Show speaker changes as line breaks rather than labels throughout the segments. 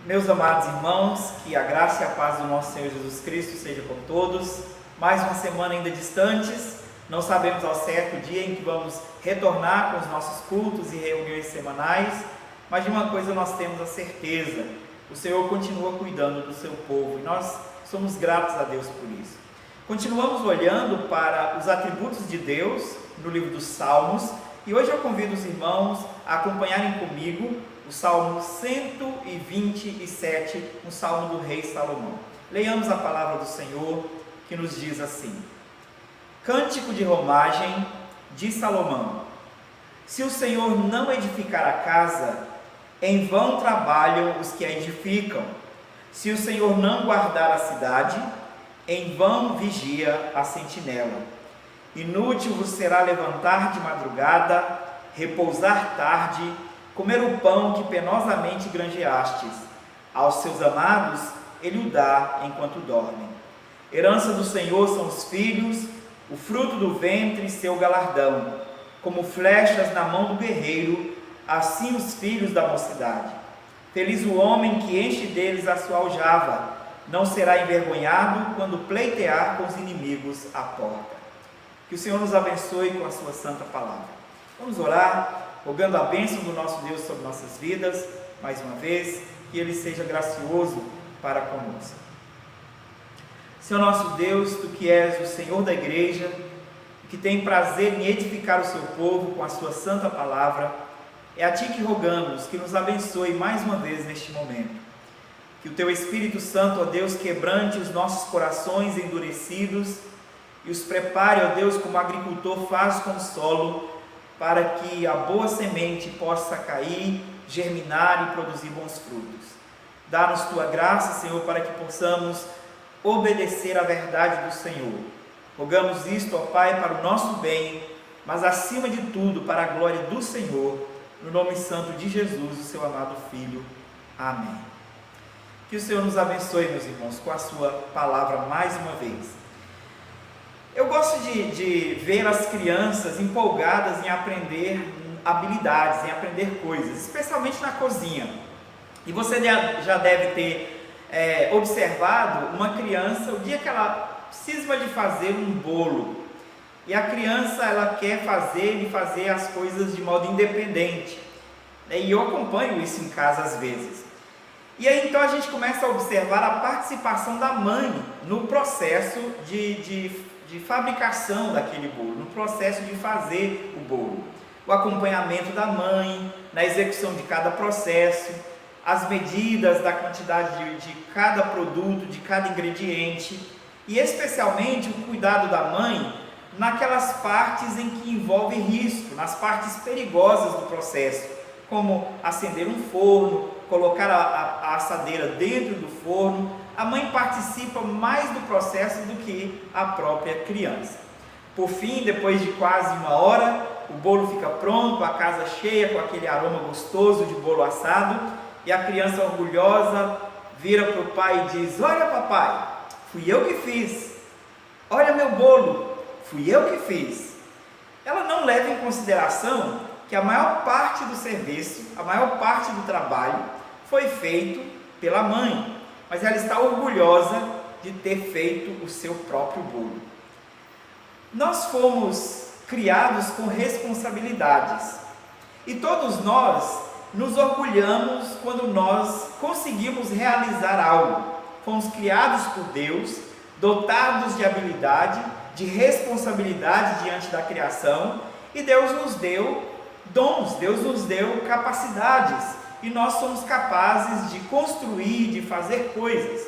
Meus amados irmãos, que a graça e a paz do nosso Senhor Jesus Cristo seja com todos. Mais uma semana ainda distantes, não sabemos ao certo o dia em que vamos retornar com os nossos cultos e reuniões semanais, mas de uma coisa nós temos a certeza: o Senhor continua cuidando do seu povo e nós somos gratos a Deus por isso. Continuamos olhando para os atributos de Deus no livro dos Salmos e hoje eu convido os irmãos a acompanharem comigo o Salmo 127, um salmo do rei Salomão. Leiamos a palavra do Senhor, que nos diz assim: Cântico de romagem de Salomão. Se o Senhor não edificar a casa, em vão trabalham os que a edificam. Se o Senhor não guardar a cidade, em vão vigia a sentinela. Inútil vos será levantar de madrugada, repousar tarde, comer o pão que penosamente granjeastes. Aos seus amados ele o dá enquanto dormem. Herança do Senhor são os filhos, o fruto do ventre seu galardão. Como flechas na mão do guerreiro, assim os filhos da mocidade. Feliz o homem que enche deles a sua aljava, não será envergonhado quando pleitear com os inimigos à porta. Que o Senhor nos abençoe com a sua santa palavra. Vamos orar, rogando a bênção do nosso Deus sobre nossas vidas, mais uma vez, que Ele seja gracioso para conosco. Senhor nosso Deus, Tu que és o Senhor da igreja, que tem prazer em edificar o seu povo com a sua santa palavra, é a Ti que rogamos que nos abençoe mais uma vez neste momento. Que o Teu Espírito Santo, ó Deus, quebrante os nossos corações endurecidos e os prepare, ó Deus, como o agricultor faz com o solo, para que a boa semente possa cair, germinar e produzir bons frutos. Dá-nos Tua graça, Senhor, para que possamos obedecer à verdade do Senhor. Rogamos isto, ó Pai, para o nosso bem, mas acima de tudo, para a glória do Senhor, no nome santo de Jesus, o Seu amado Filho. Amém. Que o Senhor nos abençoe, meus irmãos, com a Sua palavra mais uma vez. Eu gosto de ver as crianças empolgadas em aprender habilidades, em aprender coisas, especialmente na cozinha. E você já deve ter observado uma criança, o dia que ela cisma de fazer um bolo, e a criança ela quer fazer as coisas de modo independente, e eu acompanho isso em casa às vezes. E aí então a gente começa a observar a participação da mãe no processo de fabricação daquele bolo, no processo de fazer o bolo, o acompanhamento da mãe na execução de cada processo, as medidas da quantidade de cada produto, de cada ingrediente, e especialmente o cuidado da mãe naquelas partes em que envolve risco, nas partes perigosas do processo, como acender um forno, colocar a assadeira dentro do forno. A mãe participa mais do processo do que a própria criança. Por fim, depois de quase uma hora, o bolo fica pronto, a casa cheia com aquele aroma gostoso de bolo assado, e a criança orgulhosa vira para o pai e diz: Olha, papai, fui eu que fiz. Olha meu bolo, fui eu que fiz. Ela não leva em consideração que a maior parte do serviço, a maior parte do trabalho foi feito pela mãe, mas ela está orgulhosa de ter feito o seu próprio bolo. Nós fomos criados com responsabilidades e todos nós nos orgulhamos quando nós conseguimos realizar algo. Fomos criados por Deus, dotados de habilidade, de responsabilidade diante da criação, e Deus nos deu dons, Deus nos deu capacidades, e nós somos capazes de construir, de fazer coisas.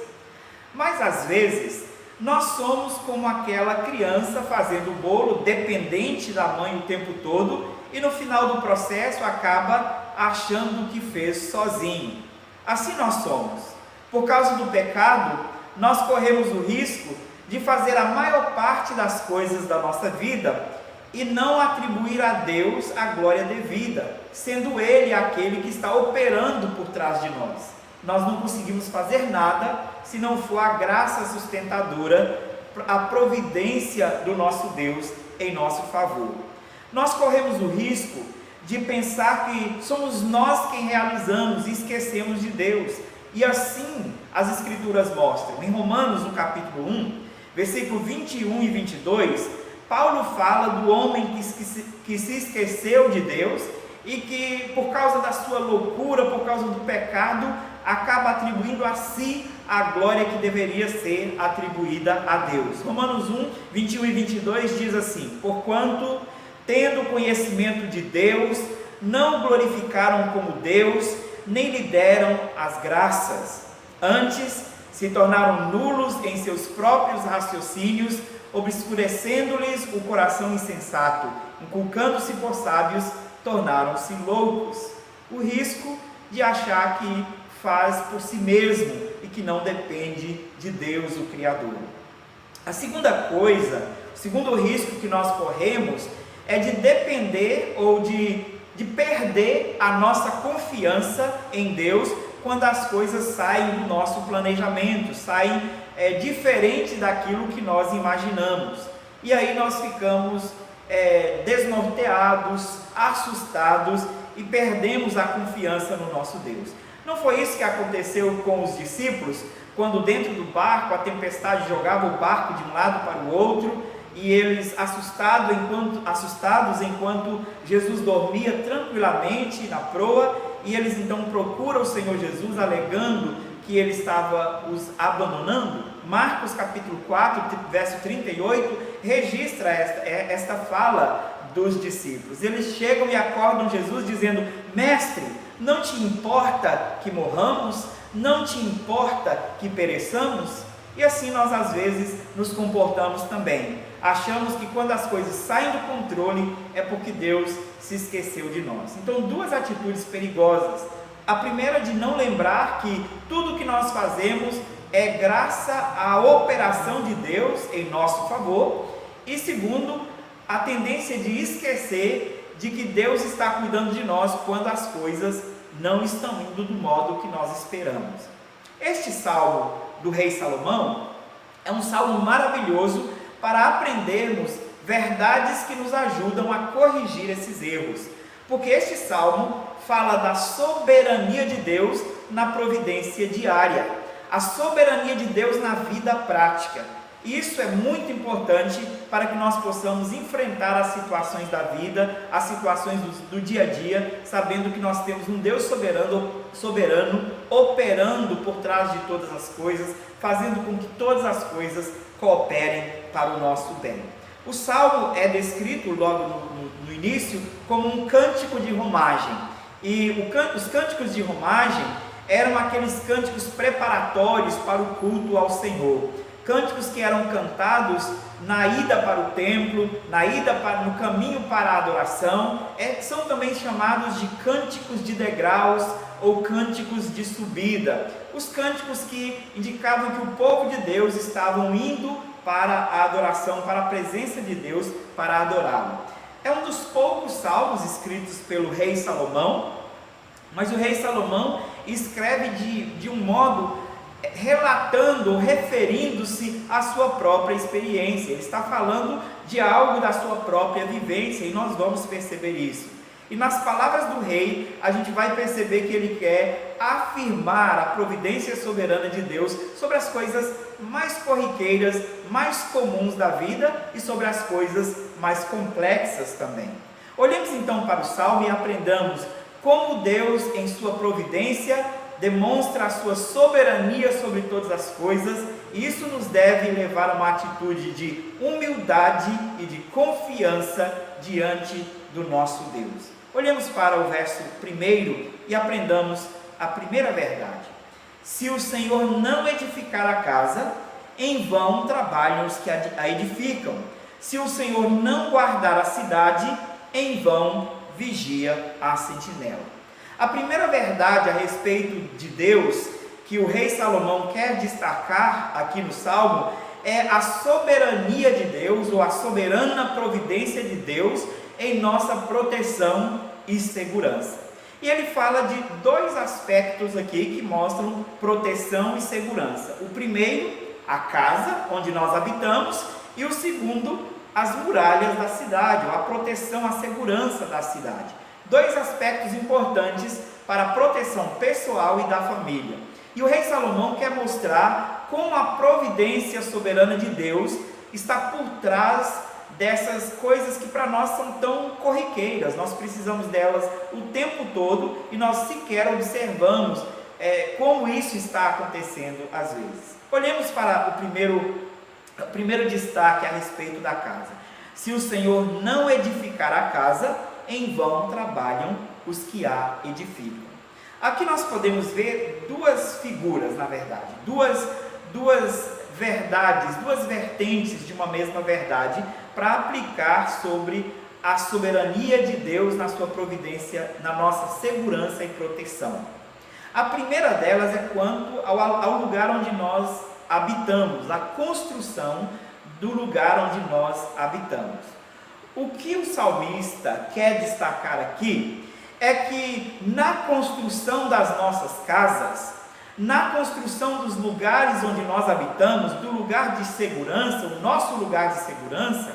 Mas às vezes nós somos como aquela criança fazendo o bolo, dependente da mãe o tempo todo, e no final do processo acaba achando que fez sozinho. Assim nós somos. Por causa do pecado, nós corremos o risco de fazer a maior parte das coisas da nossa vida e não atribuir a Deus a glória devida, sendo Ele aquele que está operando por trás de nós. Nós não conseguimos fazer nada se não for a graça sustentadora, a providência do nosso Deus em nosso favor. Nós corremos o risco de pensar que somos nós quem realizamos e esquecemos de Deus, E assim as Escrituras mostram. Em Romanos, no capítulo 1, versículo 21 e 22, Paulo fala do homem que se esqueceu de Deus e que, por causa da sua loucura, por causa do pecado, acaba atribuindo a si a glória que deveria ser atribuída a Deus. Romanos 1, 21 e 22 diz assim: porquanto, tendo conhecimento de Deus, não glorificaram como Deus, nem lhe deram as graças. Antes, se tornaram nulos em seus próprios raciocínios, obscurecendo-lhes o coração insensato, inculcando-se por sábios, tornaram-se loucos. O risco de achar que faz por si mesmo e que não depende de Deus, o Criador. A segunda coisa, o segundo risco que nós corremos é de depender ou de perder a nossa confiança em Deus quando as coisas saem do nosso planejamento, saem diferente daquilo que nós imaginamos. E aí nós ficamos desnorteados, assustados e perdemos a confiança no nosso Deus. Não foi isso que aconteceu com os discípulos, quando dentro do barco a tempestade jogava o barco de um lado para o outro, e eles assustados enquanto Jesus dormia tranquilamente na proa, e eles então procuram o Senhor Jesus alegando que ele estava os abandonando. Marcos capítulo 4, verso 38, registra esta fala dos discípulos. Eles chegam e acordam Jesus dizendo: mestre, não te importa que morramos? Não te importa que pereçamos? E assim nós às vezes nos comportamos também. Achamos que quando as coisas saem do controle é porque Deus se esqueceu de nós. Então, duas atitudes perigosas. A primeira, de não lembrar que tudo que nós fazemos é graças à operação de Deus em nosso favor. E segundo, a tendência de esquecer de que Deus está cuidando de nós quando as coisas não estão indo do modo que nós esperamos. Este salmo do rei Salomão é um salmo maravilhoso para aprendermos verdades que nos ajudam a corrigir esses erros, porque este salmo fala da soberania de Deus na providência diária, a soberania de Deus na vida prática. Isso é muito importante para que nós possamos enfrentar as situações da vida, as situações do dia a dia, sabendo que nós temos um Deus soberano operando por trás de todas as coisas, fazendo com que todas as coisas cooperem para o nosso bem. O salmo é descrito logo no início como um cântico de romagem, e os cânticos de romagem eram aqueles cânticos preparatórios para o culto ao Senhor. Cânticos que eram cantados na ida para o templo, no caminho para a adoração, são também chamados de cânticos de degraus ou cânticos de subida. Os cânticos que indicavam que o povo de Deus estavam indo para a adoração, para a presença de Deus, para adorá-lo. É um dos poucos salmos escritos pelo rei Salomão, mas o rei Salomão escreve de um modo relatando, referindo-se à sua própria experiência. Ele está falando de algo da sua própria vivência, e nós vamos perceber isso. E nas palavras do rei, a gente vai perceber que ele quer afirmar a providência soberana de Deus sobre as coisas mais corriqueiras, mais comuns da vida, e sobre as coisas mais complexas também. Olhemos então para o salmo e aprendamos como Deus, em sua providência, demonstra a sua soberania sobre todas as coisas, e isso nos deve levar a uma atitude de humildade e de confiança diante do nosso Deus. Olhemos para o verso 1 e aprendamos a primeira verdade. Se o Senhor não edificar a casa, em vão trabalham os que a edificam. Se o Senhor não guardar a cidade, em vão vigia a sentinela. A primeira verdade a respeito de Deus que o rei Salomão quer destacar aqui no Salmo é a soberania de Deus, ou a soberana providência de Deus em nossa proteção e segurança. E ele fala de dois aspectos aqui que mostram proteção e segurança. O primeiro, a casa onde nós habitamos, e o segundo, as muralhas da cidade, ou a proteção, a segurança da cidade. Dois aspectos importantes para a proteção pessoal e da família. E o rei Salomão quer mostrar como a providência soberana de Deus está por trás dessas coisas que para nós são tão corriqueiras. Nós precisamos delas o tempo todo e nós sequer observamos como isso está acontecendo às vezes. Olhemos para o primeiro destaque a respeito da casa. Se o Senhor não edificar a casa, em vão trabalham os que a edificam. Aqui nós podemos ver duas figuras, na verdade, duas verdades, duas vertentes de uma mesma verdade, para aplicar sobre a soberania de Deus na sua providência, na nossa segurança e proteção. A primeira delas é quanto ao lugar onde nós habitamos, a construção do lugar onde nós habitamos. O que o salmista quer destacar aqui é que na construção das nossas casas, na construção dos lugares onde nós habitamos, do lugar de segurança, o nosso lugar de segurança,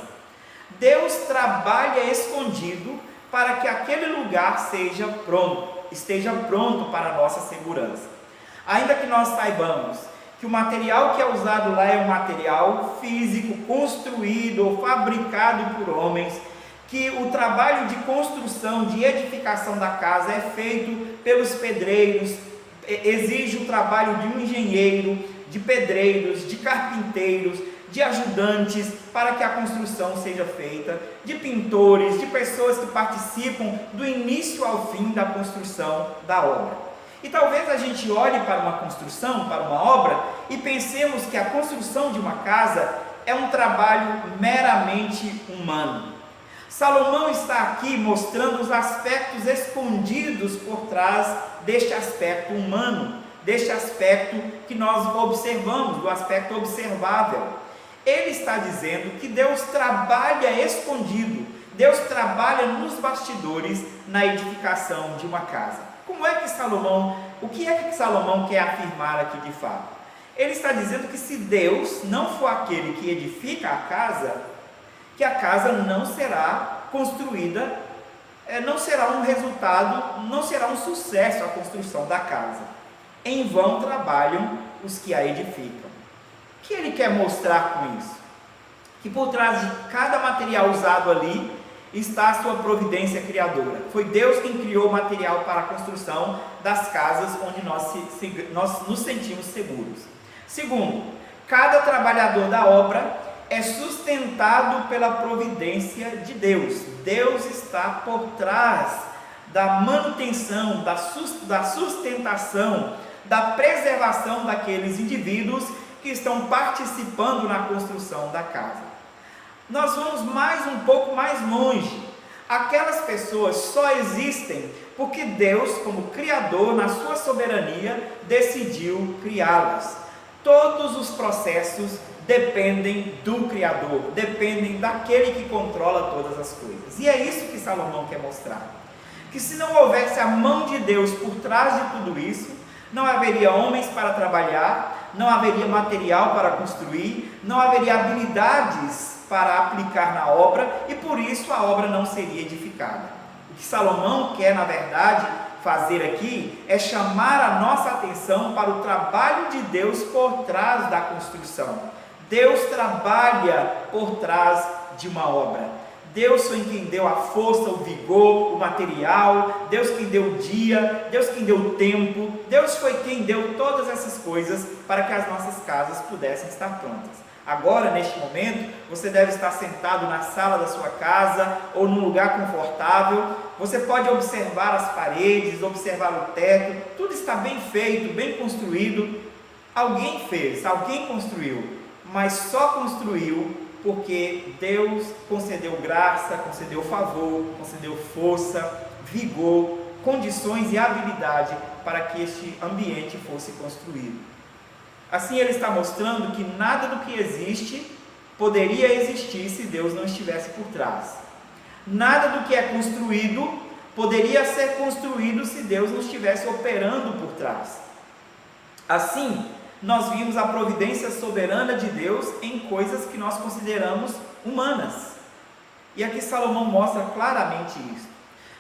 Deus trabalha escondido para que aquele lugar esteja pronto para a nossa segurança. Ainda que nós saibamos que o material que é usado lá é um material físico, construído ou fabricado por homens, que o trabalho de construção, de edificação da casa é feito pelos pedreiros, exige o trabalho de um engenheiro, de pedreiros, de carpinteiros, de ajudantes para que a construção seja feita, de pintores, de pessoas que participam do início ao fim da construção da obra. E talvez a gente olhe para uma construção, para uma obra, e pensemos que a construção de uma casa é um trabalho meramente humano. Salomão está aqui mostrando os aspectos escondidos por trás deste aspecto humano, deste aspecto que nós observamos, do aspecto observável. Ele está dizendo que Deus trabalha escondido, Deus trabalha nos bastidores na edificação de uma casa. O que é que Salomão quer afirmar aqui de fato? Ele está dizendo que se Deus não for aquele que edifica a casa, que a casa não será construída, não será um resultado, não será um sucesso a construção da casa. Em vão trabalham os que a edificam. O que ele quer mostrar com isso? Que por trás de cada material usado ali está a sua providência criadora. Foi Deus quem criou o material para a construção das casas onde nós nos sentimos seguros. Segundo, cada trabalhador da obra é sustentado pela providência de Deus. Deus está por trás da manutenção, da sustentação, da preservação daqueles indivíduos que estão participando na construção da casa. Nós vamos um pouco mais longe. Aquelas pessoas só existem porque Deus, como Criador, na sua soberania, decidiu criá-las. Todos os processos dependem do Criador, dependem daquele que controla todas as coisas. E é isso que Salomão quer mostrar. Que se não houvesse a mão de Deus por trás de tudo isso, não haveria homens para trabalhar, não haveria material para construir, não haveria habilidades para aplicar na obra, e por isso a obra não seria edificada. O que Salomão quer, na verdade, fazer aqui é chamar a nossa atenção para o trabalho de Deus por trás da construção. Deus trabalha por trás de uma obra. Deus foi quem deu a força, o vigor, o material, Deus quem deu o dia, Deus quem deu o tempo, Deus foi quem deu todas essas coisas para que as nossas casas pudessem estar prontas. Agora, neste momento, você deve estar sentado na sala da sua casa ou num lugar confortável. Você pode observar as paredes, observar o teto, tudo está bem feito, bem construído. Alguém fez, alguém construiu, mas só construiu porque Deus concedeu graça, concedeu favor, concedeu força, vigor, condições e habilidade para que este ambiente fosse construído. Assim ele está mostrando que nada do que existe poderia existir se Deus não estivesse por trás. Nada do que é construído poderia ser construído se Deus não estivesse operando por trás. Assim, nós vimos a providência soberana de Deus em coisas que nós consideramos humanas. E aqui Salomão mostra claramente isso.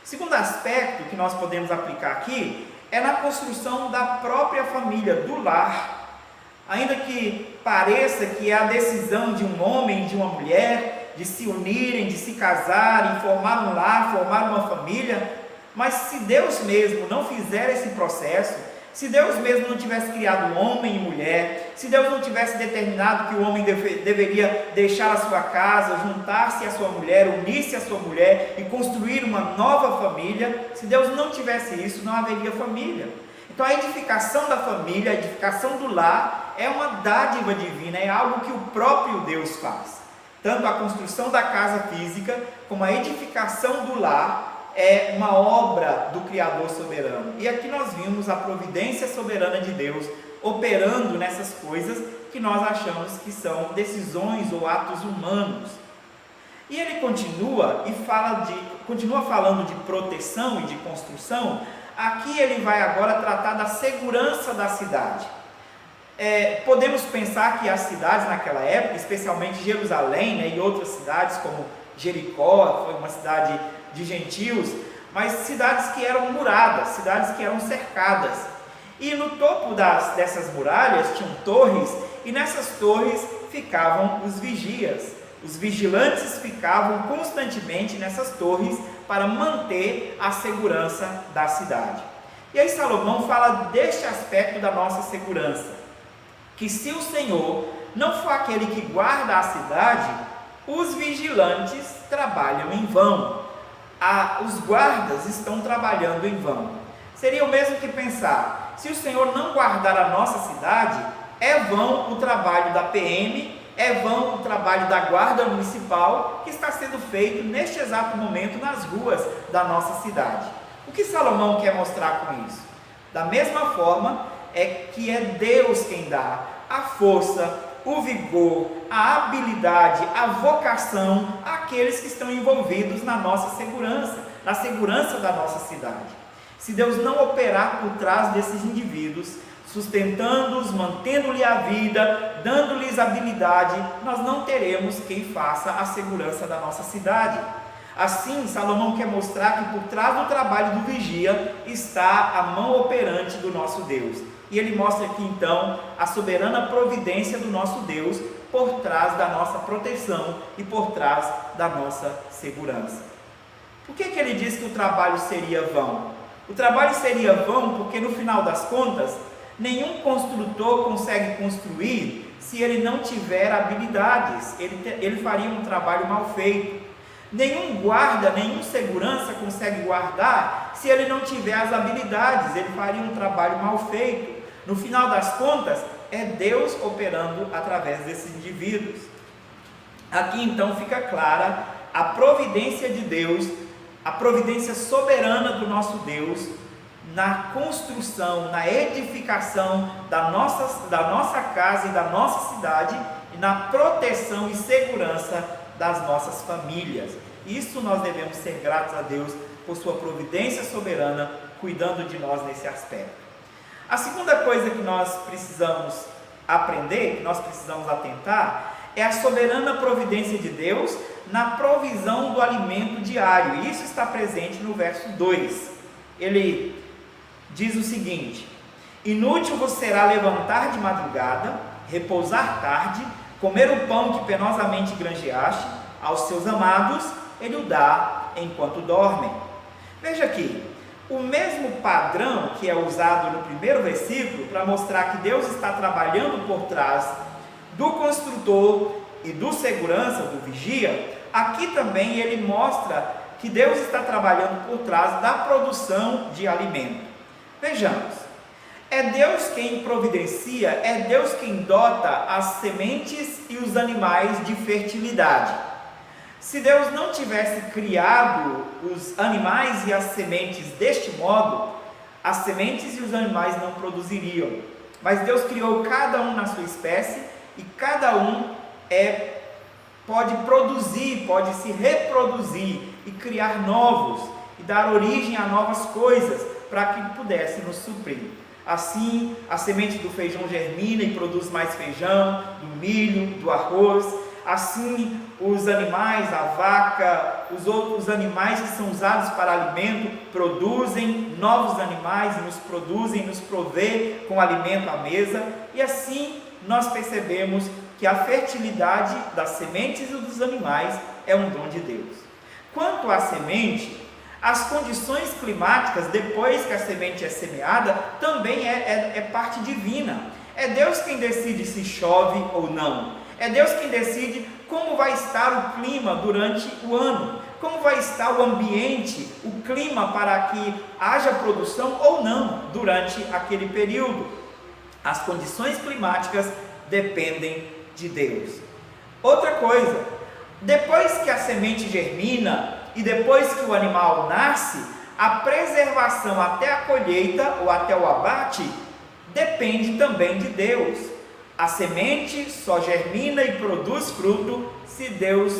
Segundo aspecto que nós podemos aplicar aqui é na construção da própria família, do lar. Ainda que pareça que é a decisão de um homem e de uma mulher de se unirem, de se casarem, formar um lar, formar uma família, mas se Deus mesmo não fizer esse processo, se Deus mesmo não tivesse criado homem e mulher, se Deus não tivesse determinado que o homem deveria deixar a sua casa, juntar-se à sua mulher, unir-se à sua mulher e construir uma nova família, se Deus não tivesse isso, não haveria família. Então a edificação da família, a edificação do lar é uma dádiva divina, é algo que o próprio Deus faz. Tanto a construção da casa física, como a edificação do lar é uma obra do Criador soberano. E aqui nós vimos a providência soberana de Deus operando nessas coisas que nós achamos que são decisões ou atos humanos. E ele continua falando de proteção e de construção. Aqui ele vai agora tratar da segurança da cidade. Podemos pensar que as cidades naquela época, especialmente Jerusalém, né, e outras cidades como Jericó, foi uma cidade de gentios, mas cidades que eram muradas, cidades que eram cercadas. E no topo dessas muralhas tinham torres, e nessas torres ficavam os vigias. Os vigilantes ficavam constantemente nessas torres para manter a segurança da cidade. E aí Salomão fala deste aspecto da nossa segurança, que se o Senhor não for aquele que guarda a cidade, os vigilantes trabalham em vão. Os guardas estão trabalhando em vão. Seria o mesmo que pensar, se o Senhor não guardar a nossa cidade, é vão o trabalho da PM, é vão o trabalho da guarda municipal que está sendo feito neste exato momento nas ruas da nossa cidade. O que Salomão quer mostrar com isso? Da mesma forma, é que é Deus quem dá a força, o vigor, a habilidade, a vocação àqueles que estão envolvidos na nossa segurança, na segurança da nossa cidade. Se Deus não operar por trás desses indivíduos, sustentando-os, mantendo-lhe a vida, dando-lhes habilidade, nós não teremos quem faça a segurança da nossa cidade. Assim, Salomão quer mostrar que por trás do trabalho do vigia está a mão operante do nosso Deus. E ele mostra aqui então a soberana providência do nosso Deus por trás da nossa proteção e por trás da nossa segurança. Por que ele diz que o trabalho seria vão? O trabalho seria vão porque no final das contas, nenhum construtor consegue construir se ele não tiver habilidades, ele faria um trabalho mal feito. Nenhum guarda, nenhum segurança consegue guardar se ele não tiver as habilidades, ele faria um trabalho mal feito. No final das contas, é Deus operando através desses indivíduos. Aqui então fica clara a providência de Deus, a providência soberana do nosso Deus na construção, na edificação da nossa casa e da nossa cidade e na proteção e segurança das nossas famílias. Isso nós devemos ser gratos a Deus por sua providência soberana cuidando de nós nesse aspecto. A segunda coisa que nós precisamos aprender, que nós precisamos atentar, é a soberana providência de Deus na provisão do alimento diário. E isso está presente no verso 2. Ele diz o seguinte: inútil vos será levantar de madrugada, repousar tarde, comer o pão que penosamente granjeaste, aos seus amados ele o dá enquanto dormem. Veja aqui, o mesmo padrão que é usado no primeiro versículo para mostrar que Deus está trabalhando por trás do construtor e do segurança, do vigia, aqui também ele mostra que Deus está trabalhando por trás da produção de alimento. Vejamos, é Deus quem providencia, é Deus quem dota as sementes e os animais de fertilidade. Se Deus não tivesse criado os animais e as sementes deste modo, as sementes e os animais não produziriam. Mas Deus criou cada um na sua espécie e cada um pode produzir, pode se reproduzir e criar novos e dar origem a novas coisas para que pudesse nos suprir. Assim, a semente do feijão germina e produz mais feijão, do milho, do arroz. Assim, os animais, a vaca, os outros animais que são usados para alimento, produzem novos animais e nos produzem, nos provê com alimento à mesa, e assim nós percebemos que a fertilidade das sementes e dos animais é um dom de Deus. Quanto à semente, as condições climáticas, depois que a semente é semeada, também é parte divina. É Deus quem decide se chove ou não. É Deus quem decide como vai estar o clima durante o ano, como vai estar o ambiente, o clima para que haja produção ou não durante aquele período. As condições climáticas dependem de Deus. Outra coisa, depois que a semente germina e depois que o animal nasce, a preservação até a colheita ou até o abate depende também de Deus. A semente só germina e produz fruto se Deus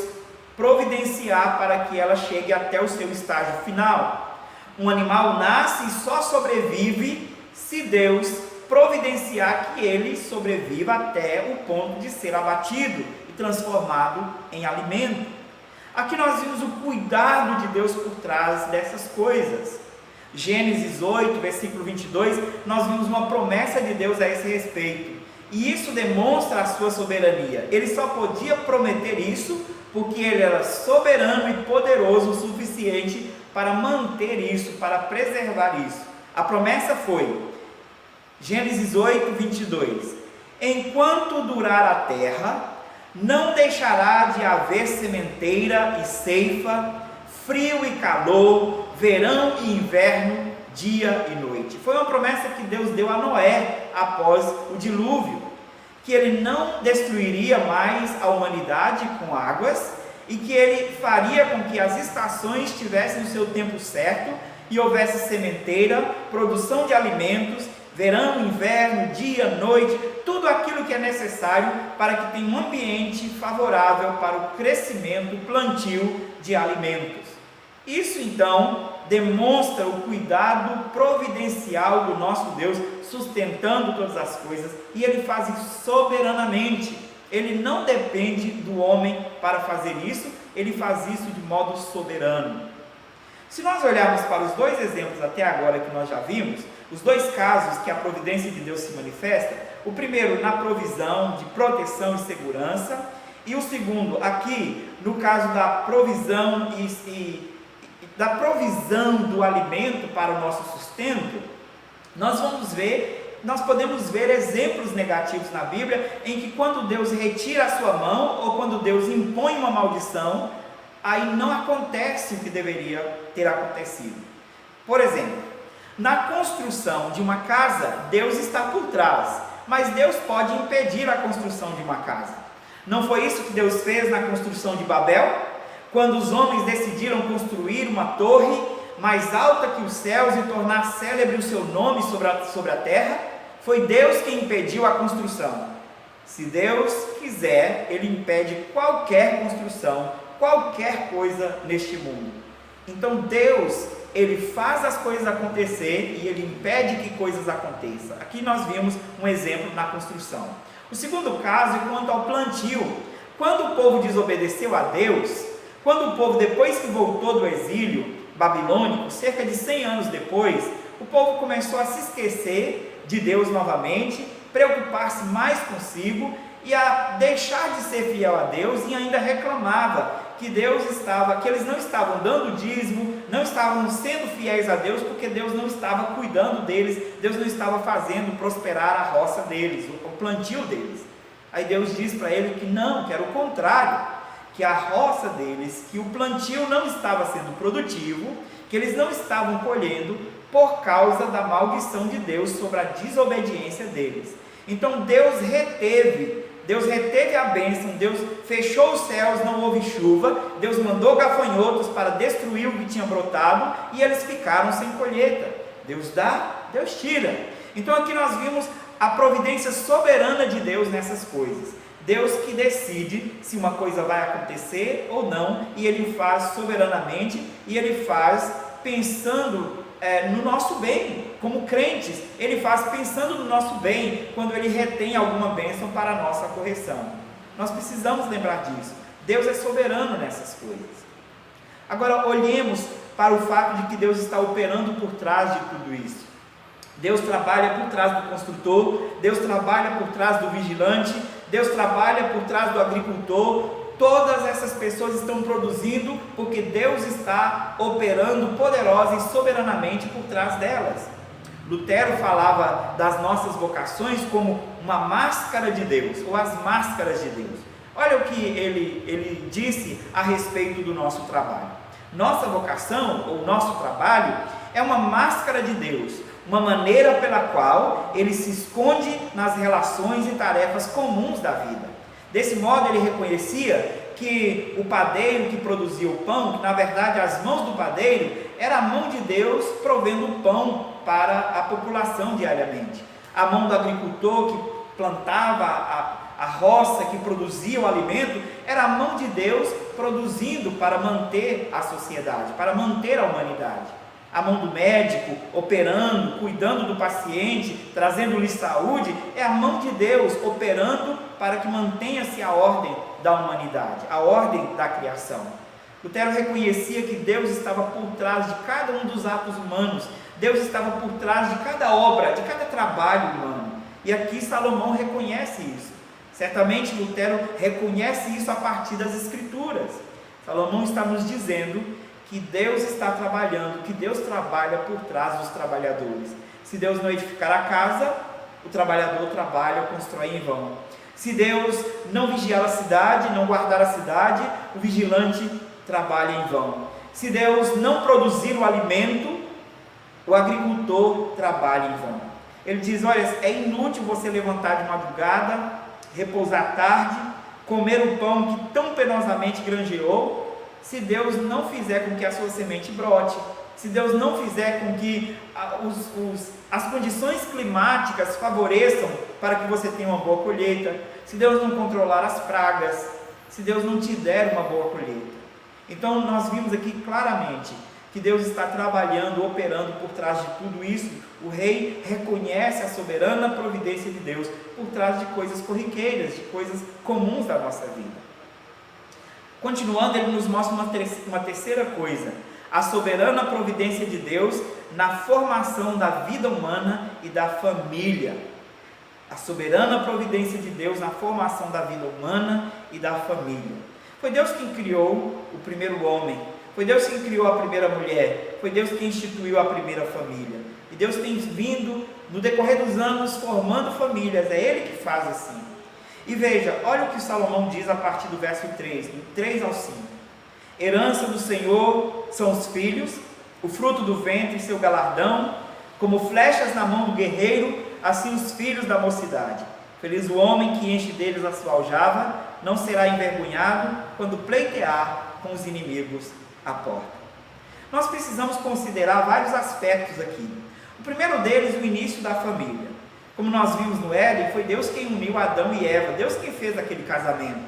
providenciar para que ela chegue até o seu estágio final. Um animal nasce e só sobrevive se Deus providenciar que ele sobreviva até o ponto de ser abatido e transformado em alimento. Aqui nós vimos o cuidado de Deus por trás dessas coisas. Gênesis 8, versículo 22, nós vimos uma promessa de Deus a esse respeito. E isso demonstra a sua soberania. Ele só podia prometer isso porque ele era soberano e poderoso o suficiente para manter isso, para preservar isso. A promessa foi, Gênesis 8, 22, enquanto durar a terra, não deixará de haver sementeira e ceifa, frio e calor, verão e inverno, dia e noite. Foi uma promessa que Deus deu a Noé após o dilúvio, que ele não destruiria mais a humanidade com águas e que ele faria com que as estações tivessem o seu tempo certo e houvesse sementeira, produção de alimentos, verão, inverno, dia, noite, tudo aquilo que é necessário para que tenha um ambiente favorável para o crescimento, plantio de alimentos. Isso então demonstra o cuidado providencial do nosso Deus, sustentando todas as coisas, e Ele faz isso soberanamente. Ele não depende do homem para fazer isso, Ele faz isso de modo soberano. Se nós olharmos para os dois exemplos até agora que nós já vimos, os dois casos que a providência de Deus se manifesta, o primeiro na provisão de proteção e segurança, e o segundo aqui no caso da provisão da provisão do alimento para o nosso sustento, nós podemos ver exemplos negativos na Bíblia, em que quando Deus retira a sua mão, ou quando Deus impõe uma maldição, aí não acontece o que deveria ter acontecido. Por exemplo, na construção de uma casa, Deus está por trás, mas Deus pode impedir a construção de uma casa. Não foi isso que Deus fez na construção de Babel? Quando os homens decidiram construir uma torre mais alta que os céus e tornar célebre o seu nome sobre a terra, foi Deus quem impediu a construção. Se Deus quiser, Ele impede qualquer construção, qualquer coisa neste mundo. Então Deus, Ele faz as coisas acontecer e Ele impede que coisas aconteçam. Aqui nós vimos um exemplo na construção. O segundo caso é quanto ao plantio. Quando o povo desobedeceu a Deus, quando o povo, depois que voltou do exílio babilônico, cerca de 100 anos depois, o povo começou a se esquecer de Deus novamente, preocupar-se mais consigo e a deixar de ser fiel a Deus, e ainda reclamava que eles não estavam dando dízimo, não estavam sendo fiéis a Deus, porque Deus não estava cuidando deles, Deus não estava fazendo prosperar a roça deles, o plantio deles. Aí Deus diz para ele que não, que era o contrário, que a roça deles, que o plantio não estava sendo produtivo, que eles não estavam colhendo por causa da maldição de Deus sobre a desobediência deles. Então Deus reteve a bênção, Deus fechou os céus, não houve chuva, Deus mandou gafanhotos para destruir o que tinha brotado, e eles ficaram sem colheita. Deus dá, Deus tira. Então aqui nós vimos a providência soberana de Deus nessas coisas. Deus que decide se uma coisa vai acontecer ou não, e Ele faz soberanamente, e Ele faz pensando no nosso bem, como crentes, Ele faz pensando no nosso bem, quando Ele retém alguma bênção para a nossa correção. Nós precisamos lembrar disso. Deus é soberano nessas coisas. Agora olhemos para o fato de que Deus está operando por trás de tudo isso. Deus trabalha por trás do construtor, Deus trabalha por trás do vigilante, Deus trabalha por trás do agricultor. Todas essas pessoas estão produzindo porque Deus está operando poderosa e soberanamente por trás delas. Lutero falava das nossas vocações como uma máscara de Deus, ou as máscaras de Deus. Olha o que ele disse a respeito do nosso trabalho. Nossa vocação, ou nosso trabalho, é uma máscara de Deus, uma maneira pela qual Ele se esconde nas relações e tarefas comuns da vida. Desse modo, ele reconhecia que o padeiro que produzia o pão, que na verdade as mãos do padeiro, era a mão de Deus provendo o pão para a população diariamente. A mão do agricultor que plantava a roça, que produzia o alimento, era a mão de Deus produzindo para manter a sociedade, para manter a humanidade. A mão do médico operando, cuidando do paciente, trazendo-lhe saúde, é a mão de Deus operando para que mantenha-se a ordem da humanidade, a ordem da criação. Lutero reconhecia que Deus estava por trás de cada um dos atos humanos, Deus estava por trás de cada obra, de cada trabalho humano. E aqui Salomão reconhece isso. Certamente Lutero reconhece isso a partir das Escrituras. Salomão está nos dizendo que Deus está trabalhando, que Deus trabalha por trás dos trabalhadores. Se Deus não edificar a casa, o trabalhador trabalha ou constrói em vão. Se Deus não vigiar a cidade, não guardar a cidade, o vigilante trabalha em vão. Se Deus não produzir o alimento, o agricultor trabalha em vão. Ele diz: olha, é inútil você levantar de madrugada, repousar tarde, comer o pão que tão penosamente granjeou, se Deus não fizer com que a sua semente brote, se Deus não fizer com que as condições climáticas favoreçam para que você tenha uma boa colheita, se Deus não controlar as pragas, se Deus não te der uma boa colheita. Então nós vimos aqui claramente que Deus está trabalhando, operando por trás de tudo isso. O rei reconhece a soberana providência de Deus por trás de coisas corriqueiras, de coisas comuns da nossa vida. Continuando, ele nos mostra uma terceira coisa: a soberana providência de Deus na formação da vida humana e da família. A soberana providência de Deus na formação da vida humana e da família. Foi Deus quem criou o primeiro homem, foi Deus quem criou a primeira mulher, foi Deus quem instituiu a primeira família. E Deus tem vindo, no decorrer dos anos, formando famílias, é Ele que faz assim. E veja, olha o que Salomão diz a partir do verso 3, do 3 ao 5. Herança do Senhor são os filhos, o fruto do ventre, seu galardão, como flechas na mão do guerreiro, assim os filhos da mocidade. Feliz o homem que enche deles a sua aljava, não será envergonhado quando pleitear com os inimigos à porta. Nós precisamos considerar vários aspectos aqui. O primeiro deles, o início da família. Como nós vimos no Éden, foi Deus quem uniu Adão e Eva, Deus quem fez aquele casamento.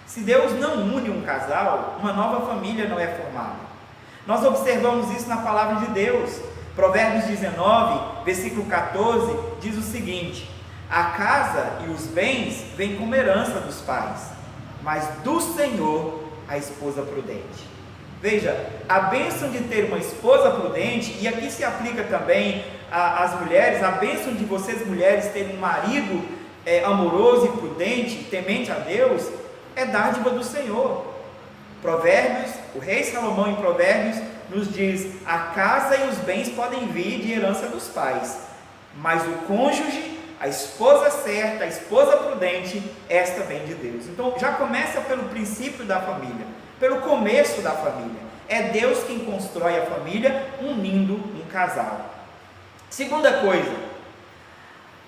Se Deus não une um casal, uma nova família não é formada. Nós observamos isso na palavra de Deus. Provérbios 19, versículo 14, diz o seguinte: a casa e os bens vêm como herança dos pais, mas do Senhor a esposa prudente. Veja, a bênção de ter uma esposa prudente, e aqui se aplica também às mulheres, a bênção de vocês mulheres terem um marido amoroso e prudente, temente a Deus, é dádiva do Senhor. Provérbios, o rei Salomão em Provérbios nos diz: a casa e os bens podem vir de herança dos pais, mas o cônjuge, a esposa certa, a esposa prudente, esta vem de Deus. Então já começa pelo princípio da família, pelo começo da família. É Deus quem constrói a família, unindo um casal. Segunda coisa,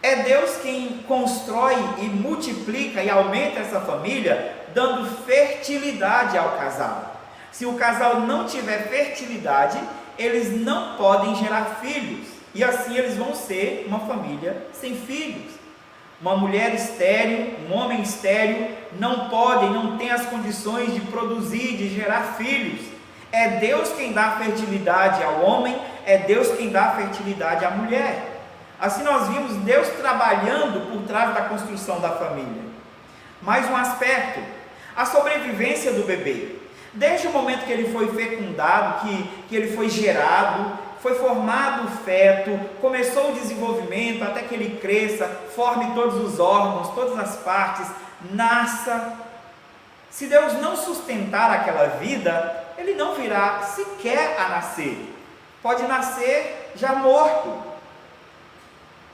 é Deus quem constrói e multiplica e aumenta essa família, dando fertilidade ao casal. Se o casal não tiver fertilidade, eles não podem gerar filhos, e assim eles vão ser uma família sem filhos. Uma mulher estéril, um homem estéril, não podem, não têm as condições de produzir, de gerar filhos. É Deus quem dá fertilidade ao homem, é Deus quem dá fertilidade à mulher. Assim nós vimos Deus trabalhando por trás da construção da família. Mais um aspecto, a sobrevivência do bebê. Desde o momento que ele foi fecundado, que ele foi gerado, foi formado o feto, começou o desenvolvimento até que ele cresça, forme todos os órgãos, todas as partes, nasça. Se Deus não sustentar aquela vida, ele não virá sequer a nascer. Pode nascer já morto.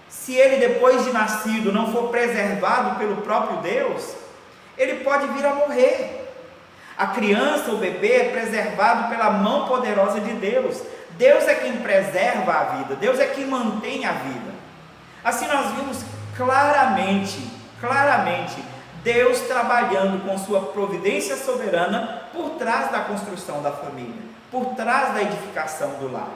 Se ele, depois de nascido, não for preservado pelo próprio Deus, ele pode vir a morrer. A criança, o bebê, é preservado pela mão poderosa de Deus. Deus é quem preserva a vida, Deus é quem mantém a vida. Assim nós vimos claramente, Deus trabalhando com sua providência soberana por trás da construção da família, por trás da edificação do lar.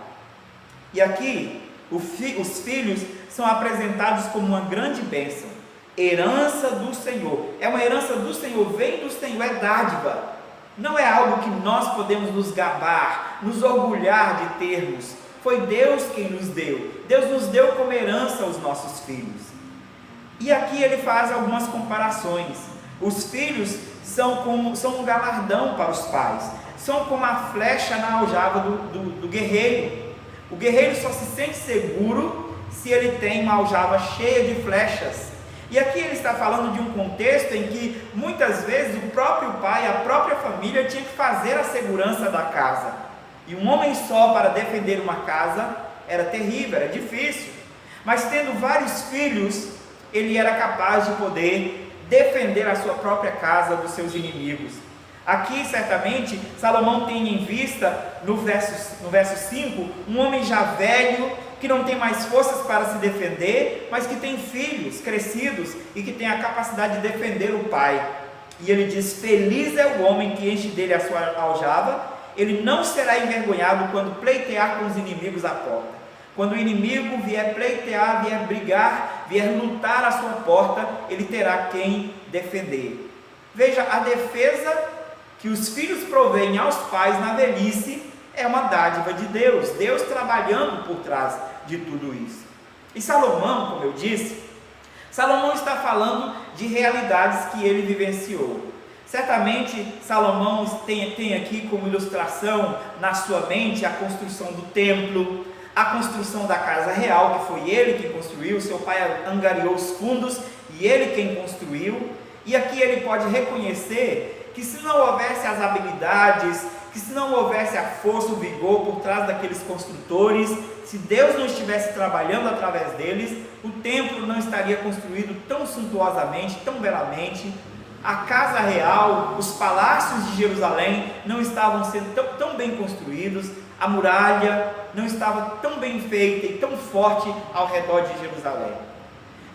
E aqui, os filhos são apresentados como uma grande bênção, herança do Senhor. É uma herança do Senhor, vem do Senhor, é dádiva. Não é algo que nós podemos nos gabar, nos orgulhar de termos. Foi Deus quem nos deu. Deus nos deu como herança os nossos filhos. E aqui ele faz algumas comparações. Os filhos são um galardão para os pais. São como a flecha na aljava do guerreiro. O guerreiro só se sente seguro se ele tem uma aljava cheia de flechas. E aqui ele está falando de um contexto em que muitas vezes o próprio pai, a própria família tinha que fazer a segurança da casa. E um homem só para defender uma casa era terrível, era difícil. Mas tendo vários filhos, ele era capaz de poder defender a sua própria casa dos seus inimigos. Aqui certamente Salomão tem em vista, no verso 5, um homem já velho, que não tem mais forças para se defender, mas que tem filhos crescidos e que tem a capacidade de defender o pai. E ele diz: feliz é o homem que enche dele a sua aljava, ele não será envergonhado quando pleitear com os inimigos à porta. Quando o inimigo vier pleitear, vier brigar, vier lutar à sua porta, ele terá quem defender. Veja, a defesa que os filhos provêm aos pais na velhice é uma dádiva de Deus, Deus trabalhando por trás de tudo isso. E Salomão, como eu disse, Salomão está falando de realidades que ele vivenciou. Certamente Salomão tem aqui como ilustração na sua mente a construção do templo, a construção da casa real, que foi ele que construiu, seu pai angariou os fundos e ele quem construiu. E aqui ele pode reconhecer que se não houvesse as habilidades, que se não houvesse a força, o vigor por trás daqueles construtores, se Deus não estivesse trabalhando através deles, o templo não estaria construído tão suntuosamente, tão belamente, a casa real, os palácios de Jerusalém não estavam sendo tão bem construídos, a muralha não estava tão bem feita e tão forte ao redor de Jerusalém.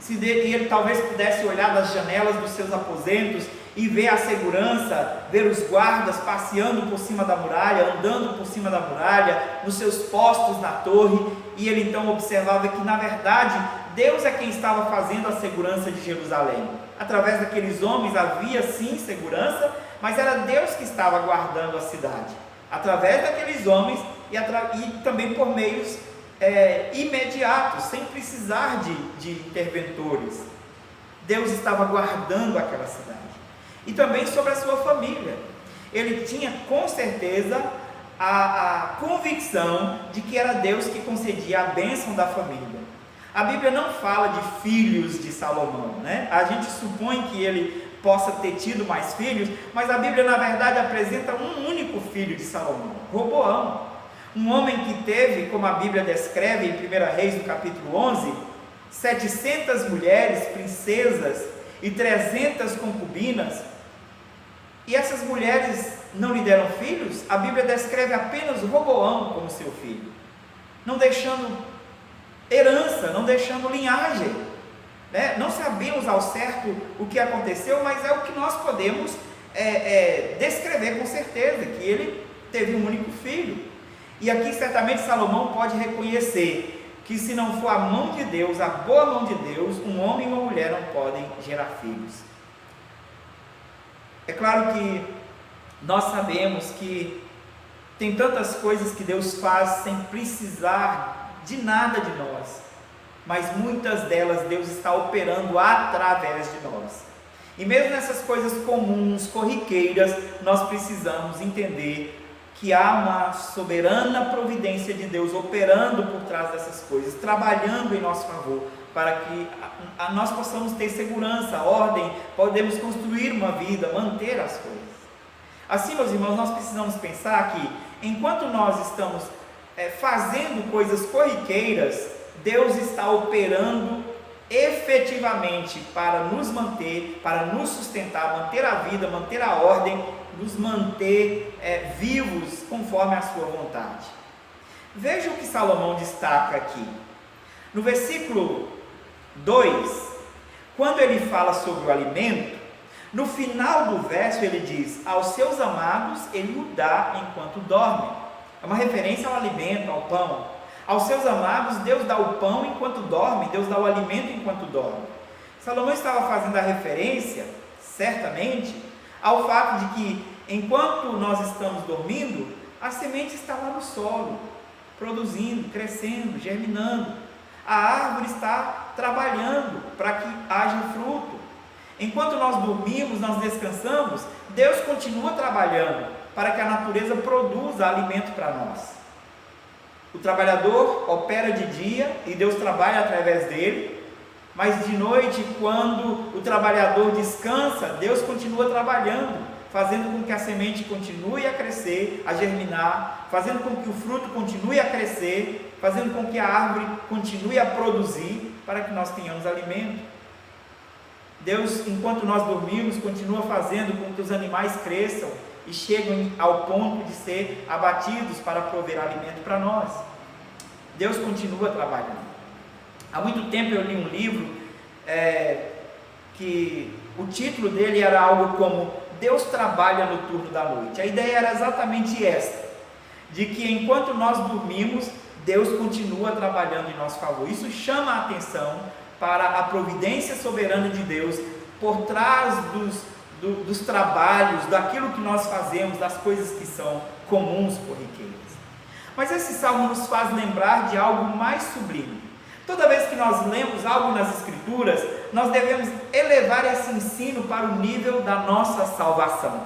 E ele talvez pudesse olhar das janelas dos seus aposentos e ver a segurança, ver os guardas passeando por cima da muralha, andando por cima da muralha, nos seus postos na torre, e ele então observava que na verdade Deus é quem estava fazendo a segurança de Jerusalém. Através daqueles homens havia sim segurança, mas era Deus que estava guardando a cidade, através daqueles homens e também por meios imediatos, sem precisar de interventores. Deus estava guardando aquela cidade. E também sobre a sua família. Ele tinha com certeza a convicção de que era Deus que concedia a bênção da família. A Bíblia não fala de filhos de Salomão, né? A gente supõe que ele possa ter tido mais filhos, mas a Bíblia na verdade apresenta um único filho de Salomão, Roboão. Um homem que teve, como a Bíblia descreve em 1 Reis, no capítulo 11, 700 mulheres, princesas e 300 concubinas. E essas mulheres não lhe deram filhos. A Bíblia descreve apenas Roboão como seu filho, não deixando herança, não deixando linhagem, né? Não sabemos ao certo o que aconteceu, mas é o que nós podemos descrever com certeza, que ele teve um único filho. E aqui certamente Salomão pode reconhecer que se não for a mão de Deus, a boa mão de Deus, um homem e uma mulher não podem gerar filhos. É claro que nós sabemos que tem tantas coisas que Deus faz sem precisar de nada de nós, mas muitas delas Deus está operando através de nós. E mesmo nessas coisas comuns, corriqueiras, nós precisamos entender que há uma soberana providência de Deus operando por trás dessas coisas, trabalhando em nosso favor, para que nós possamos ter segurança, ordem, podemos construir uma vida, manter as coisas. Assim, meus irmãos, nós precisamos pensar que, enquanto nós estamos fazendo coisas corriqueiras, Deus está operando efetivamente para nos manter, para nos sustentar, manter a vida, manter a ordem, nos manter vivos conforme a sua vontade. Veja o que Salomão destaca aqui. No versículo 2, quando ele fala sobre o alimento, no final do verso ele diz: aos seus amados ele o dá enquanto dormem. É uma referência ao alimento, ao pão. Aos seus amados Deus dá o pão enquanto dorme, Deus dá o alimento enquanto dorme. Salomão estava fazendo a referência, certamente, ao fato de que enquanto nós estamos dormindo, a semente está lá no solo, produzindo, crescendo, germinando. A árvore está trabalhando para que haja fruto. Enquanto nós dormimos, nós descansamos, Deus continua trabalhando para que a natureza produza alimento para nós. O trabalhador opera de dia e Deus trabalha através dele, mas de noite, quando o trabalhador descansa, Deus continua trabalhando, fazendo com que a semente continue a crescer, a germinar, fazendo com que o fruto continue a crescer, fazendo com que a árvore continue a produzir, para que nós tenhamos alimento. Deus, enquanto nós dormimos, continua fazendo com que os animais cresçam e chegam ao ponto de ser abatidos para prover alimento para nós. Deus continua trabalhando. Há muito tempo eu li um livro que o título dele era algo como Deus trabalha no turno da noite. A ideia era exatamente esta, de que enquanto nós dormimos, Deus continua trabalhando em nosso favor. Isso chama a atenção para a providência soberana de Deus por trás dos trabalhos, daquilo que nós fazemos, das coisas que são comuns, corriqueiras. Mas esse salmo nos faz lembrar de algo mais sublime. Toda vez que nós lemos algo nas Escrituras, nós devemos elevar esse ensino para o nível da nossa salvação.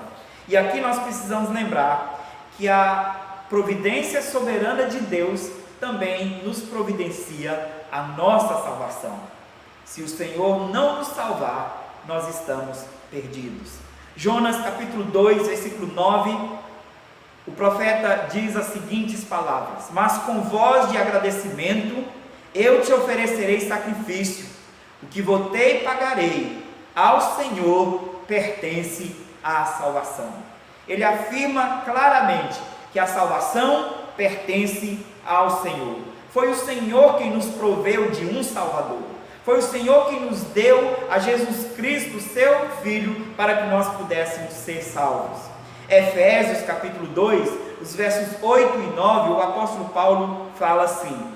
E aqui nós precisamos lembrar que a providência soberana de Deus também nos providencia a nossa salvação. Se o Senhor não nos salvar, nós estamos perdidos. Jonas capítulo 2, versículo 9, o profeta diz as seguintes palavras: mas com voz de agradecimento eu te oferecerei sacrifício, o que votei pagarei, ao Senhor pertence a salvação. Ele afirma claramente que a salvação pertence ao Senhor. Foi o Senhor quem nos proveu de um Salvador. Foi o Senhor quem nos deu a Jesus Cristo, seu Filho, para que nós pudéssemos ser salvos. Efésios capítulo 2, os versos 8 e 9, o apóstolo Paulo fala assim: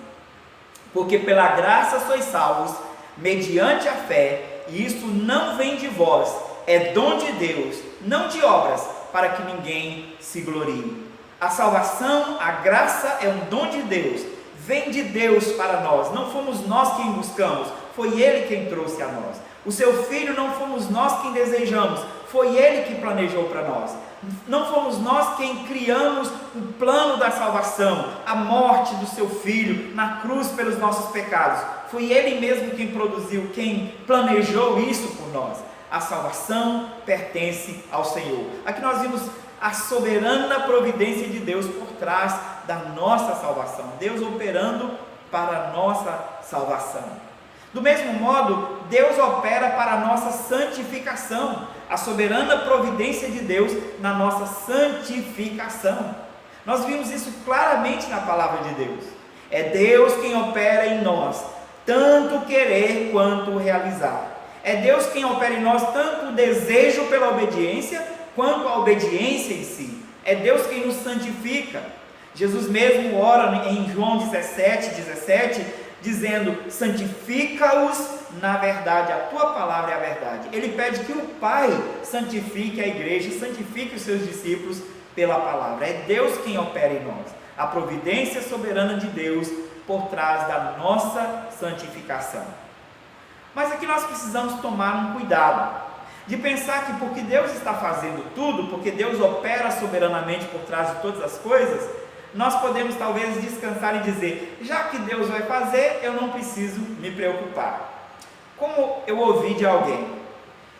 porque pela graça sois salvos, mediante a fé, e isso não vem de vós, é dom de Deus, não de obras, para que ninguém se glorie. A salvação, a graça é um dom de Deus, vem de Deus para nós, não fomos nós quem buscamos, foi Ele quem trouxe a nós. O seu Filho não fomos nós quem desejamos, foi Ele que planejou para nós. Não fomos nós quem criamos o plano da salvação, a morte do seu Filho na cruz pelos nossos pecados. Foi Ele mesmo quem produziu, quem planejou isso por nós. A salvação pertence ao Senhor. Aqui nós vimos a soberana providência de Deus por trás da nossa salvação. Deus operando para a nossa salvação. Do mesmo modo, Deus opera para a nossa santificação, a soberana providência de Deus na nossa santificação. Nós vimos isso claramente na palavra de Deus. É Deus quem opera em nós, tanto querer quanto realizar. É Deus quem opera em nós tanto o desejo pela obediência, quanto a obediência em si. É Deus quem nos santifica. Jesus mesmo ora em João 17, dizendo: santifica-os na verdade, a tua palavra é a verdade. Ele pede que o Pai santifique a igreja, santifique os seus discípulos pela palavra. É Deus quem opera em nós, a providência soberana de Deus por trás da nossa santificação. Mas aqui nós precisamos tomar um cuidado. de pensar que porque Deus está fazendo tudo, porque Deus opera soberanamente por trás de todas as coisas, nós podemos talvez descansar e dizer, já que Deus vai fazer, eu não preciso me preocupar. Como eu ouvi de alguém,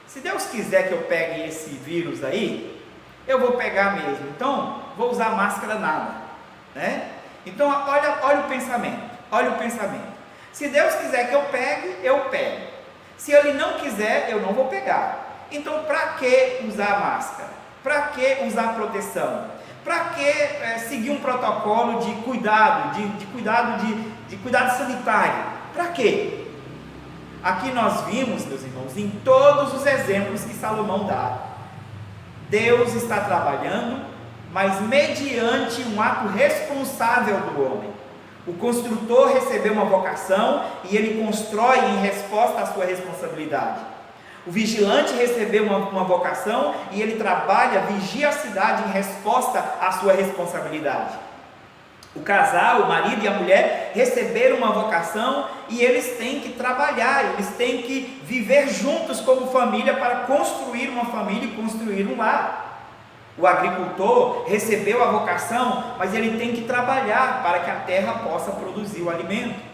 se Deus quiser que eu pegue esse vírus aí, eu vou pegar mesmo, então vou usar máscara nada, né? Então olha o pensamento, se Deus quiser que eu pegue, eu pego, se Ele não quiser, eu não vou pegar. Então para que usar máscara? Para que usar proteção? Para que seguir um protocolo de cuidado, de cuidado sanitário? Para quê? Aqui nós vimos, meus irmãos, em todos os exemplos que Salomão dá, Deus está trabalhando, mas mediante um ato responsável do homem. O construtor recebeu uma vocação e ele constrói em resposta à sua responsabilidade. O vigilante recebeu uma vocação e ele trabalha, vigia a cidade em resposta à sua responsabilidade. O casal, o marido e a mulher receberam uma vocação e eles têm que trabalhar, eles têm que viver juntos como família para construir uma família e construir um lar. O agricultor recebeu a vocação, mas ele tem que trabalhar para que a terra possa produzir o alimento.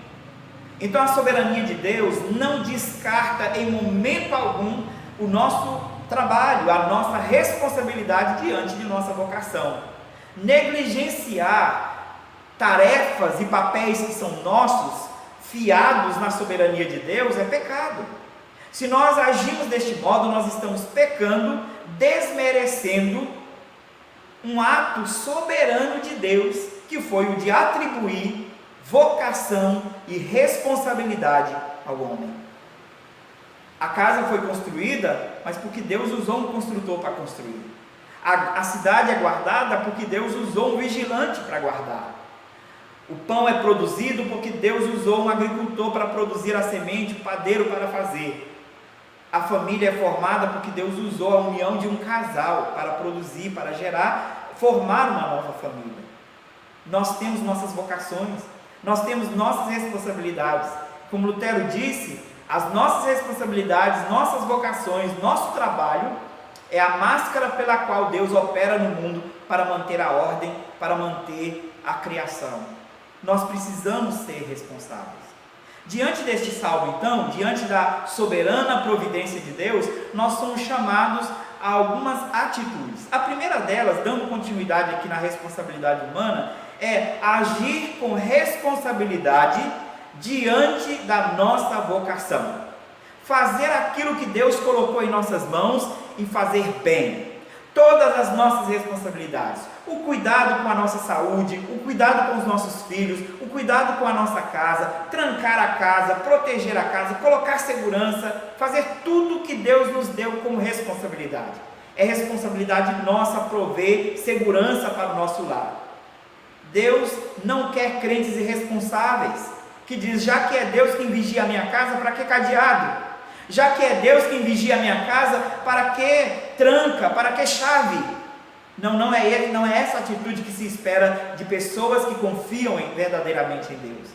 Então a soberania de Deus não descarta em momento algum o nosso trabalho, a nossa responsabilidade diante de nossa vocação. Negligenciar tarefas e papéis que são nossos, fiados na soberania de Deus, é pecado. Se nós agimos deste modo, nós estamos pecando, desmerecendo um ato soberano de Deus, que foi o de atribuir vocação e responsabilidade ao homem. A casa foi construída, mas porque Deus usou um construtor para construir. A cidade é guardada porque Deus usou um vigilante para guardar. O pão é produzido porque Deus usou um agricultor para produzir a semente, o padeiro para fazer. A família é formada porque Deus usou a união de um casal para produzir, para gerar, formar uma nova família. Nós temos nossas vocações, nós temos nossas responsabilidades. Como Lutero disse, as nossas responsabilidades, nossas vocações, nosso trabalho é a máscara pela qual Deus opera no mundo para manter a ordem, para manter a criação. Nós precisamos ser responsáveis. Diante deste salmo, então, diante da soberana providência de Deus, nós somos chamados a algumas atitudes. A primeira delas, dando continuidade aqui na responsabilidade humana, é agir com responsabilidade diante da nossa vocação. Fazer aquilo que Deus colocou em nossas mãos e fazer bem. Todas as nossas responsabilidades, o cuidado com a nossa saúde, o cuidado com os nossos filhos, o cuidado com a nossa casa, trancar a casa, proteger a casa, colocar segurança, fazer tudo que Deus nos deu como responsabilidade. É responsabilidade nossa prover segurança para o nosso lar. Deus não quer crentes irresponsáveis, que diz, já que é Deus quem vigia a minha casa, para que cadeado? Já que é Deus quem vigia a minha casa, para que tranca, para que chave? Não é essa atitude que se espera de pessoas que confiam verdadeiramente em Deus.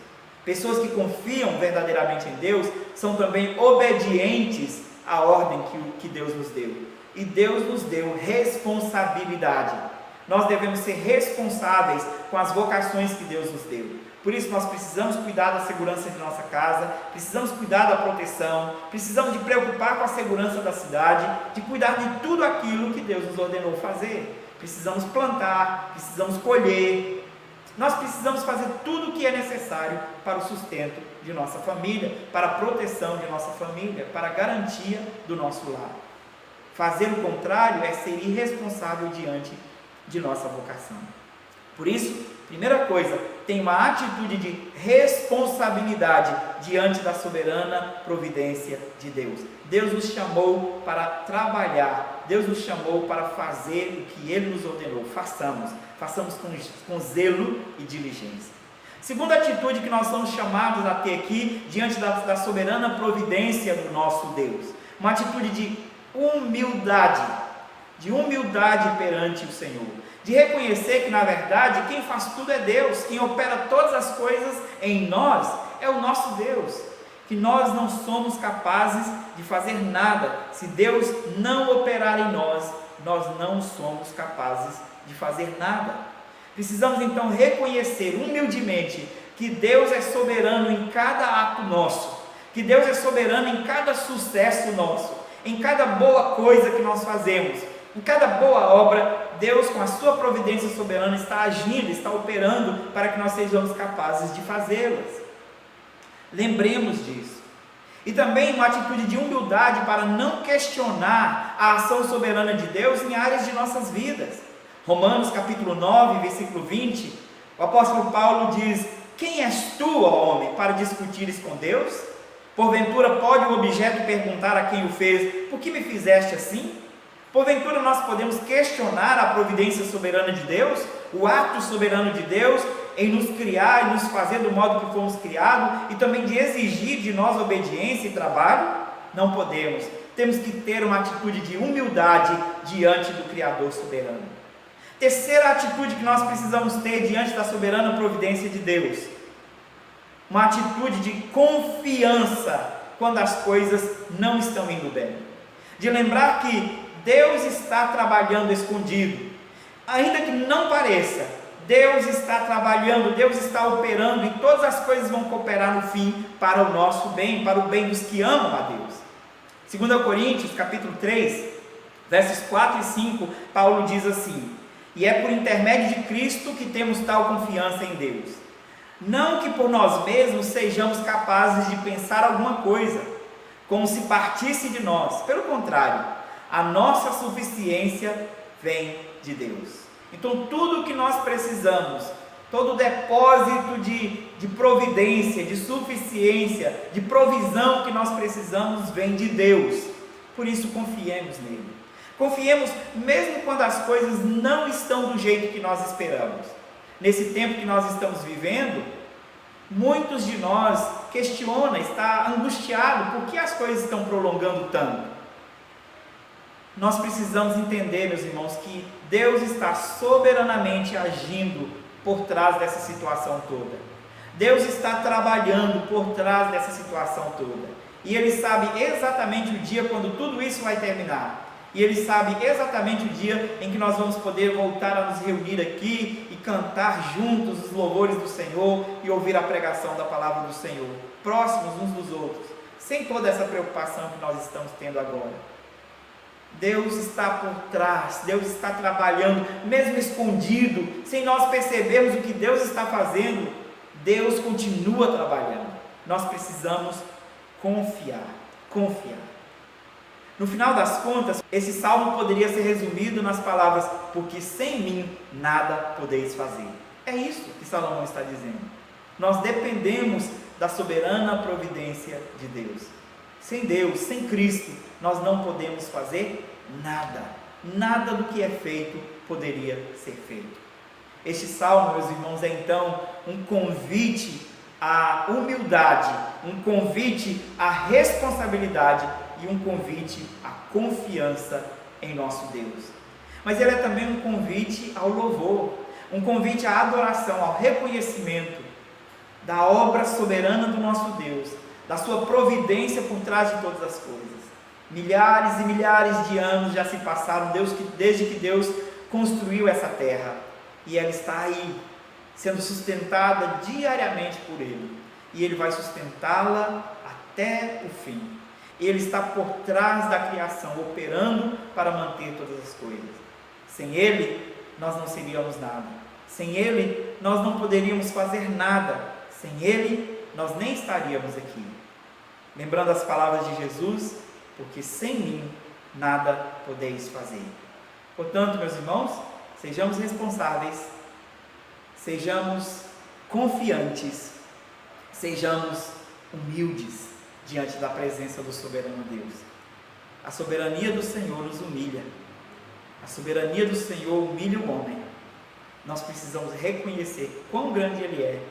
Pessoas que confiam verdadeiramente em Deus são também obedientes à ordem que Deus nos deu. E Deus nos deu responsabilidade. Nós devemos ser responsáveis com as vocações que Deus nos deu. Por isso nós precisamos cuidar da segurança de nossa casa, precisamos cuidar da proteção, precisamos de preocupar com a segurança da cidade, de cuidar de tudo aquilo que Deus nos ordenou fazer. Precisamos plantar, precisamos colher, nós precisamos fazer tudo o que é necessário para o sustento de nossa família, para a proteção de nossa família, para a garantia do nosso lar. Fazer o contrário é ser irresponsável diante de nossa vocação. Por isso, primeira coisa, tem uma atitude de responsabilidade diante da soberana providência de Deus. Deus nos chamou para trabalhar, Deus nos chamou para fazer o que Ele nos ordenou. Façamos com zelo e diligência. Segunda atitude que nós somos chamados a ter aqui, diante da soberana providência do nosso Deus, uma atitude de humildade perante o Senhor, de reconhecer que na verdade quem faz tudo é Deus, quem opera todas as coisas em nós é o nosso Deus, que nós não somos capazes de fazer nada. Se Deus não operar em nós, nós não somos capazes de fazer nada. Precisamos então reconhecer humildemente que Deus é soberano em cada ato nosso, que Deus é soberano em cada sucesso nosso, em cada boa coisa que nós fazemos, em cada boa obra. Deus, com a sua providência soberana, está agindo, está operando para que nós sejamos capazes de fazê-las. Lembremos disso. E também uma atitude de humildade para não questionar a ação soberana de Deus em áreas de nossas vidas. Romanos capítulo 9, versículo 20, o apóstolo Paulo diz: quem és tu, ó homem, para discutires com Deus? Porventura pode o objeto perguntar a quem o fez: por que me fizeste assim? Porventura nós podemos questionar a providência soberana de Deus, o ato soberano de Deus em nos criar e nos fazer do modo que fomos criados, e também de exigir de nós obediência e trabalho? Não podemos. Temos que ter uma atitude de humildade diante do Criador soberano. Terceira atitude que nós precisamos ter diante da soberana providência de Deus: uma atitude de confiança quando as coisas não estão indo bem, de lembrar que Deus está trabalhando escondido, ainda que não pareça. Deus está trabalhando, Deus está operando, e todas as coisas vão cooperar no fim para o nosso bem, para o bem dos que amam a Deus. 2 Coríntios capítulo 3, versos 4 e 5, Paulo diz assim: e é por intermédio de Cristo que temos tal confiança em Deus, não que por nós mesmos sejamos capazes de pensar alguma coisa, como se partisse de nós. Pelo contrário, a nossa suficiência vem de Deus. Então tudo o que nós precisamos, todo o depósito de providência, de suficiência, de provisão que nós precisamos, vem de Deus. Por isso confiemos nele. Confiemos mesmo quando as coisas não estão do jeito que nós esperamos. Nesse tempo que nós estamos vivendo, muitos de nós questionam, está angustiado, por que as coisas estão prolongando tanto? Nós precisamos entender, meus irmãos, que Deus está soberanamente agindo por trás dessa situação toda. Deus está trabalhando por trás dessa situação toda. E Ele sabe exatamente o dia quando tudo isso vai terminar. E Ele sabe exatamente o dia em que nós vamos poder voltar a nos reunir aqui e cantar juntos os louvores do Senhor e ouvir a pregação da palavra do Senhor, próximos uns dos outros, sem toda essa preocupação que nós estamos tendo agora. Deus está por trás, Deus está trabalhando, mesmo escondido, sem nós percebermos o que Deus está fazendo. Deus continua trabalhando. Nós precisamos confiar. No final das contas, esse salmo poderia ser resumido nas palavras: porque sem mim nada podeis fazer. É isso que Salomão está dizendo. Nós dependemos da soberana providência de Deus. Sem Deus, sem Cristo, nós não podemos fazer nada. Nada do que é feito poderia ser feito. Este salmo, meus irmãos, é então um convite à humildade, um convite à responsabilidade e um convite à confiança em nosso Deus. Mas ele é também um convite ao louvor, um convite à adoração, ao reconhecimento da obra soberana do nosso Deus, da sua providência por trás de todas as coisas. Milhares e milhares de anos já se passaram desde que Deus construiu essa terra, e ela está aí, sendo sustentada diariamente por Ele, e Ele vai sustentá-la até o fim. Ele está por trás da criação, operando para manter todas as coisas. Sem Ele, nós não seríamos nada. Sem Ele, nós não poderíamos fazer nada. Sem Ele, nós nem estaríamos aqui. Lembrando as palavras de Jesus: porque sem mim nada podeis fazer. Portanto, meus irmãos, sejamos responsáveis, sejamos confiantes, sejamos humildes diante da presença do soberano Deus. A soberania do Senhor nos humilha. A soberania do Senhor humilha o homem. Nós precisamos reconhecer quão grande Ele é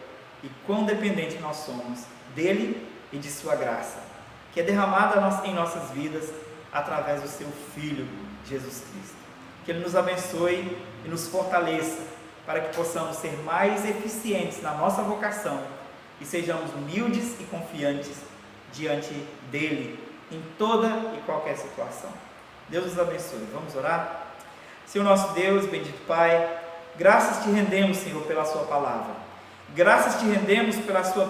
e quão dependente nós somos dEle e de sua graça, que é derramada em nossas vidas através do seu Filho, Jesus Cristo. Que Ele nos abençoe e nos fortaleça para que possamos ser mais eficientes na nossa vocação e sejamos humildes e confiantes diante dele em toda e qualquer situação. Deus nos abençoe. Vamos orar? Senhor nosso Deus, bendito Pai, graças te rendemos, Senhor, pela sua palavra. Graças te rendemos pela sua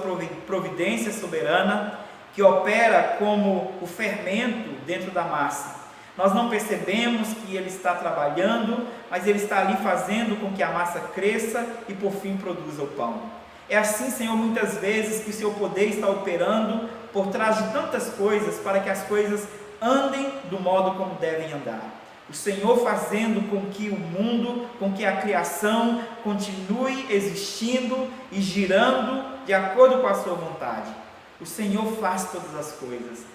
providência soberana, que opera como o fermento dentro da massa. Nós não percebemos que ele está trabalhando, mas ele está ali fazendo com que a massa cresça e por fim produza o pão. É assim, Senhor, muitas vezes que o seu poder está operando por trás de tantas coisas, para que as coisas andem do modo como devem andar. O Senhor fazendo com que o mundo, com que a criação continue existindo e girando de acordo com a sua vontade. O Senhor faz todas as coisas.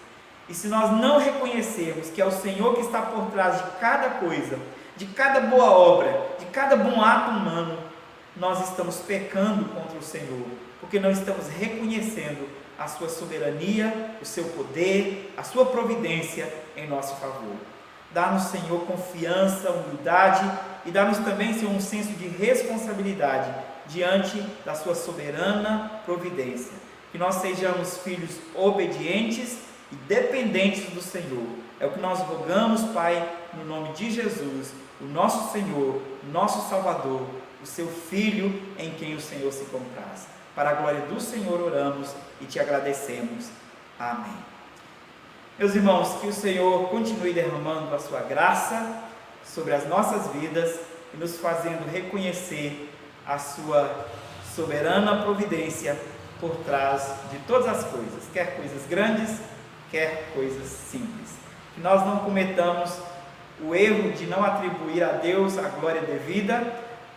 E se nós não reconhecermos que é o Senhor que está por trás de cada coisa, de cada boa obra, de cada bom ato humano, nós estamos pecando contra o Senhor, porque não estamos reconhecendo a sua soberania, o seu poder, a sua providência em nosso favor. Dá-nos, Senhor, confiança, humildade e dá-nos também, Senhor, um senso de responsabilidade diante da sua soberana providência. Que nós sejamos filhos obedientes e dependentes do Senhor. É o que nós rogamos, Pai, no nome de Jesus, o nosso Senhor, o nosso Salvador, o seu Filho em quem o Senhor se compraz. Para a glória do Senhor oramos e te agradecemos. Amém. Meus irmãos, que o Senhor continue derramando a sua graça sobre as nossas vidas e nos fazendo reconhecer a sua soberana providência por trás de todas as coisas, quer coisas grandes, quer coisas simples. Que nós não cometamos o erro de não atribuir a Deus a glória devida,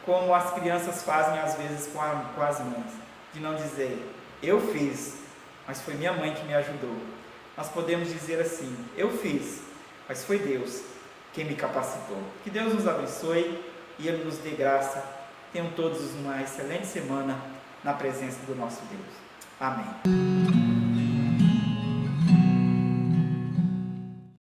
como as crianças fazem às vezes com as mães, de não dizer, eu fiz, mas foi minha mãe que me ajudou. Nós podemos dizer assim, eu fiz, mas foi Deus quem me capacitou. Que Deus nos abençoe e Ele nos dê graça. Tenham todos uma excelente semana na presença do nosso Deus. Amém.